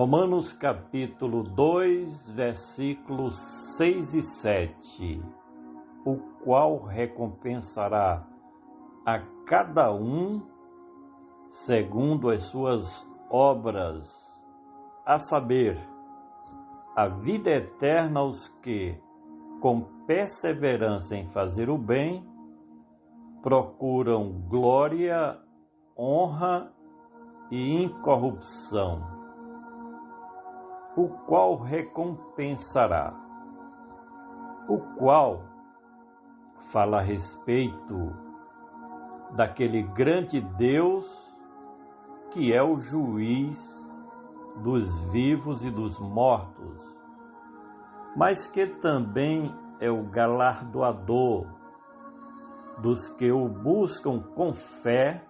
Romanos capítulo 2, versículos 6 e 7, o qual recompensará a cada um segundo as suas obras, a saber, a vida eterna aos que, com perseverança em fazer o bem, procuram glória, honra e incorrupção, o qual recompensará, o qual fala a respeito daquele grande Deus que é o juiz dos vivos e dos mortos, mas que também é o galardoador dos que o buscam com fé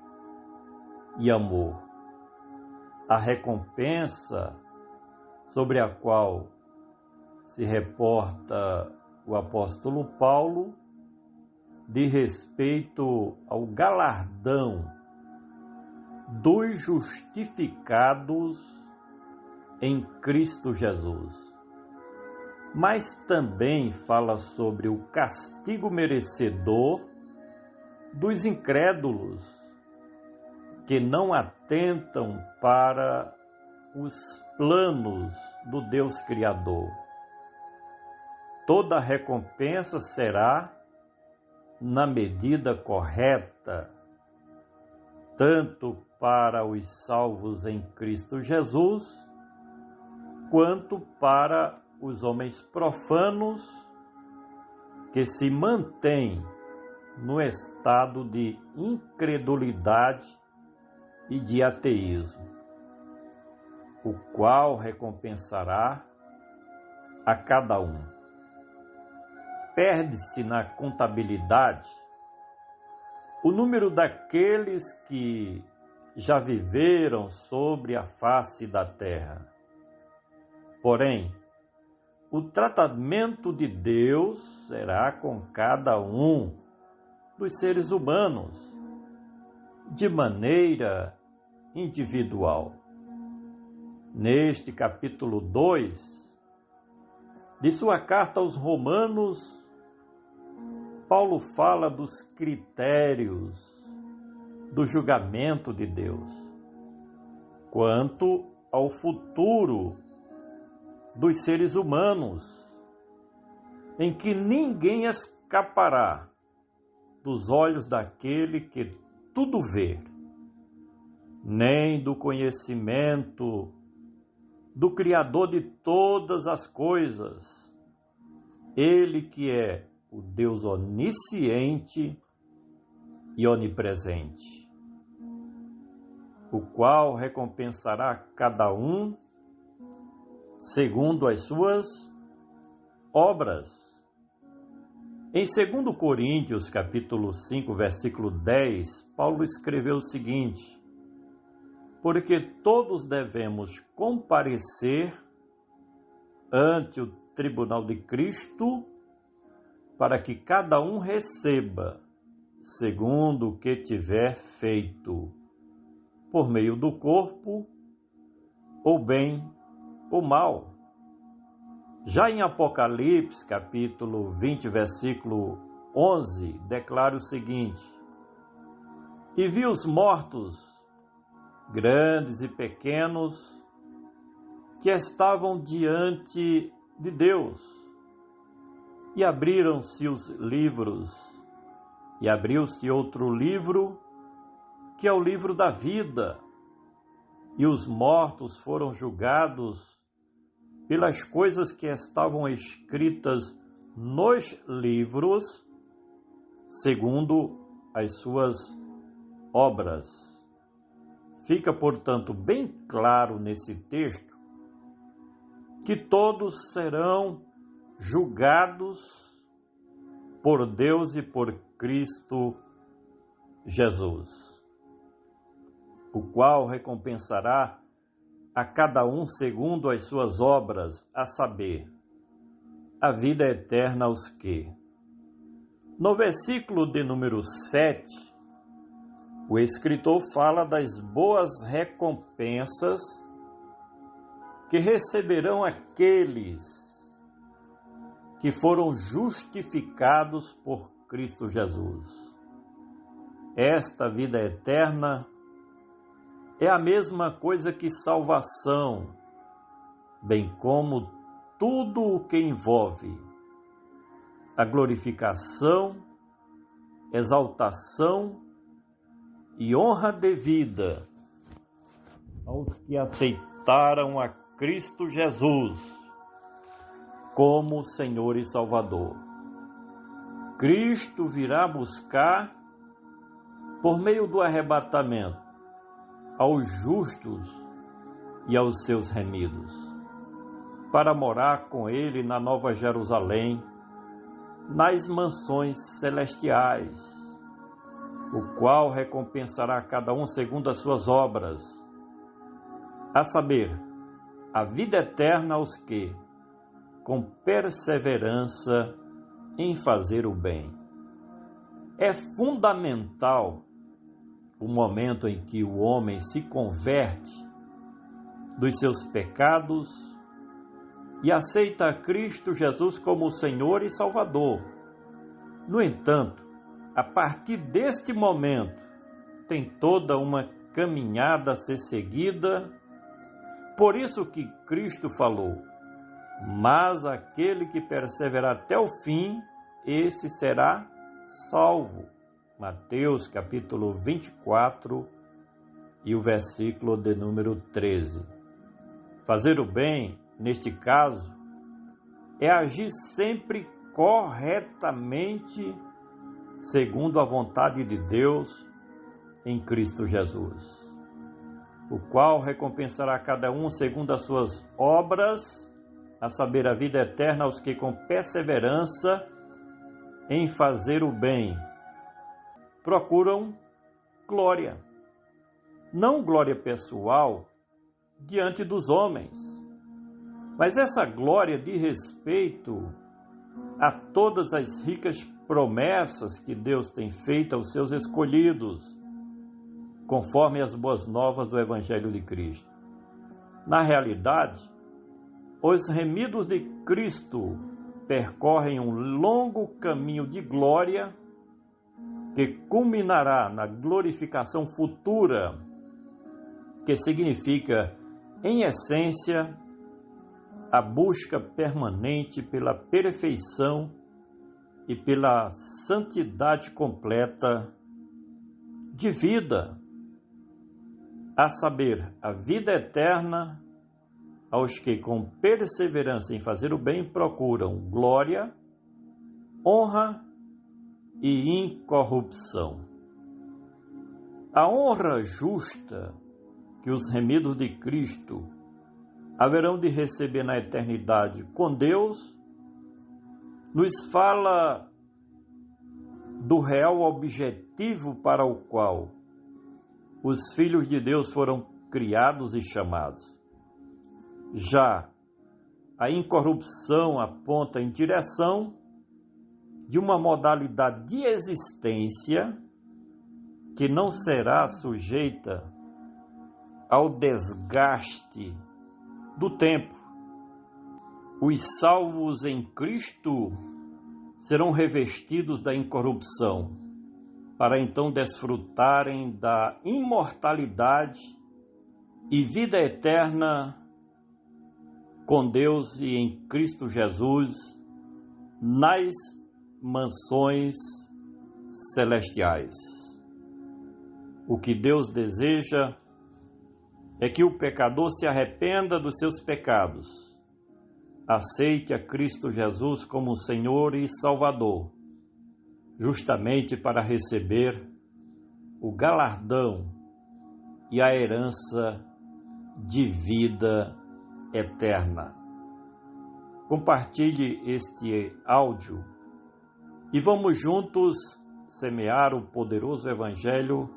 e amor. A recompensa sobre a qual se reporta o apóstolo Paulo diz respeito ao galardão dos justificados em Cristo Jesus. Mas também fala sobre o castigo merecedor dos incrédulos que não atentam para os planos do Deus Criador. Toda recompensa será na medida correta, tanto para os salvos em Cristo Jesus, quanto para os homens profanos que se mantêm no estado de incredulidade e de ateísmo, o qual recompensará a cada um. Perde-se na contabilidade o número daqueles que já viveram sobre a face da terra. Porém, o tratamento de Deus será com cada um dos seres humanos, de maneira individual. Neste capítulo 2 de sua carta aos Romanos, Paulo fala dos critérios do julgamento de Deus quanto ao futuro dos seres humanos, em que ninguém escapará dos olhos daquele que tudo vê, nem do conhecimento do Criador de todas as coisas, Ele que é o Deus onisciente e onipresente, o qual recompensará cada um segundo as suas obras. Em 2 Coríntios, capítulo 5, versículo 10, Paulo escreveu o seguinte: porque todos devemos comparecer ante o tribunal de Cristo, para que cada um receba segundo o que tiver feito, por meio do corpo, ou bem ou mal. Já em Apocalipse, capítulo 20, versículo 11, declara o seguinte: e vi os mortos, grandes e pequenos, que estavam diante de Deus, e abriram-se os livros, e abriu-se outro livro, que é o livro da vida, e os mortos foram julgados pelas coisas que estavam escritas nos livros, segundo as suas obras. Fica, portanto, bem claro nesse texto que todos serão julgados por Deus e por Cristo Jesus, o qual recompensará a cada um segundo as suas obras, a saber, a vida eterna aos que. No versículo de número 7, o escritor fala das boas recompensas que receberão aqueles que foram justificados por Cristo Jesus. Esta vida eterna é a mesma coisa que salvação, bem como tudo o que envolve a glorificação, exaltação e honra devida aos que aceitaram a Cristo Jesus como Senhor e Salvador. Cristo virá buscar, por meio do arrebatamento, aos justos e aos seus remidos, para morar com Ele na Nova Jerusalém, nas mansões celestiais, o qual recompensará cada um segundo as suas obras, a saber, a vida eterna aos que, com perseverança em fazer o bem. É fundamental o momento em que o homem se converte dos seus pecados e aceita a Cristo Jesus como o Senhor e Salvador. No entanto, a partir deste momento, tem toda uma caminhada a ser seguida. Por isso que Cristo falou: mas aquele que perseverar até o fim, esse será salvo. Mateus capítulo 24 e o versículo de número 13. Fazer o bem, neste caso, é agir sempre corretamente, segundo a vontade de Deus em Cristo Jesus, o qual recompensará cada um segundo as suas obras, a saber, a vida eterna aos que com perseverança em fazer o bem procuram glória, não glória pessoal diante dos homens, mas essa glória de respeito a todas as ricas promessas que Deus tem feito aos seus escolhidos, conforme as boas novas do Evangelho de Cristo. Na realidade, os remidos de Cristo percorrem um longo caminho de glória que culminará na glorificação futura, que significa, em essência, a busca permanente pela perfeição e pela santidade completa de vida, a saber, a vida eterna aos que com perseverança em fazer o bem procuram glória, honra e incorrupção. A honra justa que os remidos de Cristo haverão de receber na eternidade com Deus nos fala do real objetivo para o qual os filhos de Deus foram criados e chamados. Já a incorrupção aponta em direção de uma modalidade de existência que não será sujeita ao desgaste do tempo. Os salvos em Cristo serão revestidos da incorrupção, para então desfrutarem da imortalidade e vida eterna com Deus e em Cristo Jesus nas mansões celestiais. O que Deus deseja é que o pecador se arrependa dos seus pecados, aceite a Cristo Jesus como Senhor e Salvador, justamente para receber o galardão e a herança de vida eterna. Compartilhe este áudio e vamos juntos semear o poderoso Evangelho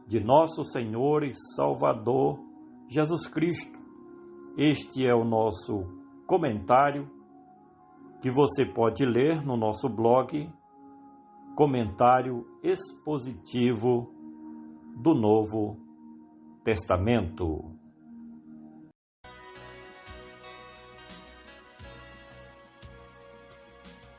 de nosso Senhor e Salvador Jesus Cristo. Este é o nosso comentário que você pode ler no nosso blog, Comentário Expositivo do Novo Testamento.